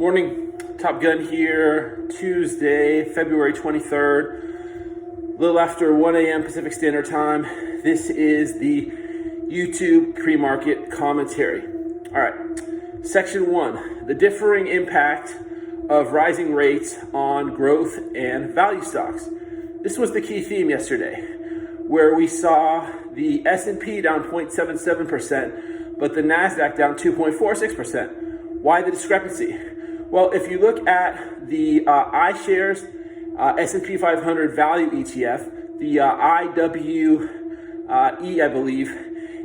Morning, Top Gun here, Tuesday, February 23rd, a little after 1 a.m. Pacific Standard Time. This is the YouTube pre-market commentary. All right, section 1, the differing impact of rising rates on growth and value stocks. This was the key theme yesterday, where we saw the S&P down 0.77%, but the NASDAQ down 2.46%. Why the discrepancy? Well, if you look at the iShares S&P 500 Value ETF, the IWE, I believe,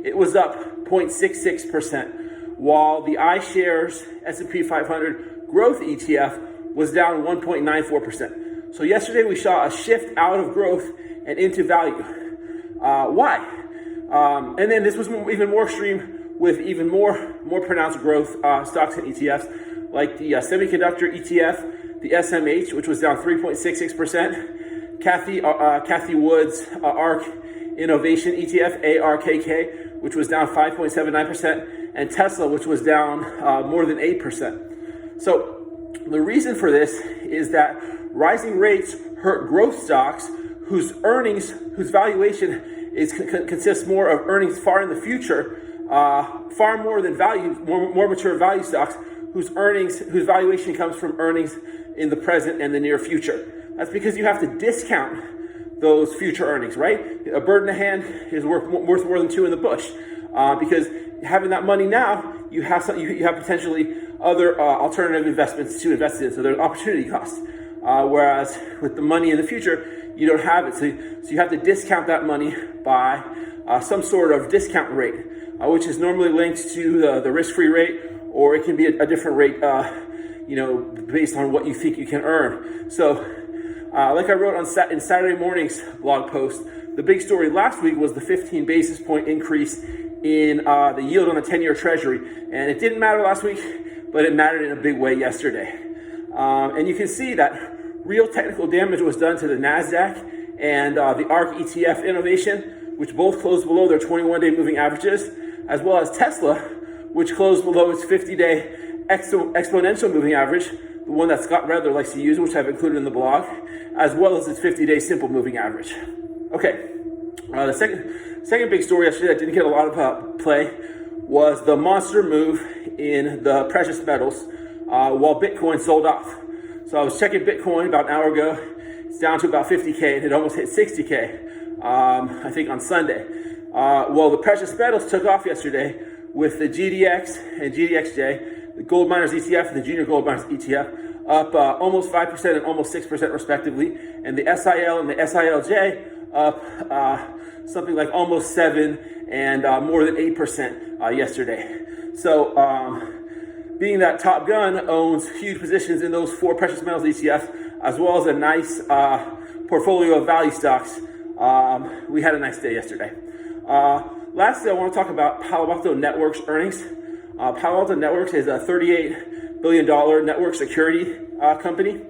it was up 0.66%, while the iShares S&P 500 Growth ETF was down 1.94%. So yesterday we saw a shift out of growth and into value. Why? And then this was even more extreme with even more pronounced growth stocks and ETFs, like the semiconductor ETF, the SMH, which was down 3.66%, Kathy Wood's ARK Innovation ETF, ARKK, which was down 5.79%, and Tesla, which was down more than 8%. So the reason for this is that rising rates hurt growth stocks whose valuation consists more of earnings far in the future, far more than more mature value stocks whose valuation comes from earnings in the present and the near future. That's because you have to discount those future earnings, right? A bird in the hand is worth more than two in the bush, because having that money now, you have potentially other alternative investments to invest in. So there's opportunity cost. Whereas with the money in the future, you don't have it. So you have to discount that money by some sort of discount rate, which is normally linked to the risk-free rate, or it can be a different rate, based on what you think you can earn. So like I wrote in Saturday morning's blog post, the big story last week was the 15 basis point increase in the yield on the 10-year Treasury. And it didn't matter last week, but it mattered in a big way yesterday. And you can see that real technical damage was done to the NASDAQ and the ARK ETF Innovation, which both closed below their 21-day moving averages, as well as Tesla, which closed below its 50-day exponential moving average, the one that Scott Redler likes to use, which I've included in the blog, as well as its 50-day simple moving average. Okay, the second big story yesterday that didn't get a lot of play was the monster move in the precious metals while Bitcoin sold off. So I was checking Bitcoin about an hour ago. It's down to about 50K, and it almost hit 60K, I think on Sunday. Well, the precious metals took off yesterday with the GDX and GDXJ, the gold miners ETF and the junior gold miners ETF, up almost 5% and almost 6% respectively, and the SIL and the SILJ up something like almost 7 and more than 8% yesterday. So being that Top Gun owns huge positions in those 4 precious metals ETFs, as well as a nice portfolio of value stocks, we had a nice day yesterday. Lastly, I want to talk about Palo Alto Networks earnings. Palo Alto Networks is a $38 billion network security company.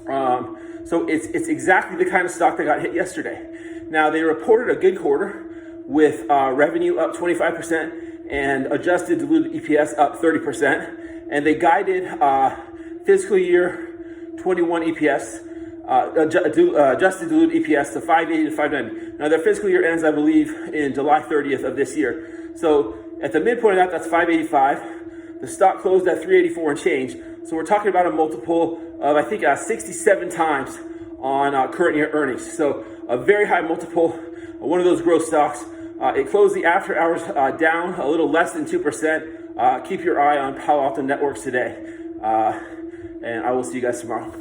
So it's exactly the kind of stock that got hit yesterday. Now, they reported a good quarter with revenue up 25% and adjusted diluted EPS up 30%. And they guided fiscal year 21 EPS, adjusted diluted EPS to 580 to 590. Now, their fiscal year ends, I believe, in July 30th of this year. So at the midpoint of that's 585. The stock closed at 384 and change. So we're talking about a multiple of, I think, 67 times on current year earnings. So a very high multiple, one of those growth stocks. It closed the after hours down a little less than 2%. Keep your eye on Palo Alto Networks today. And I will see you guys tomorrow.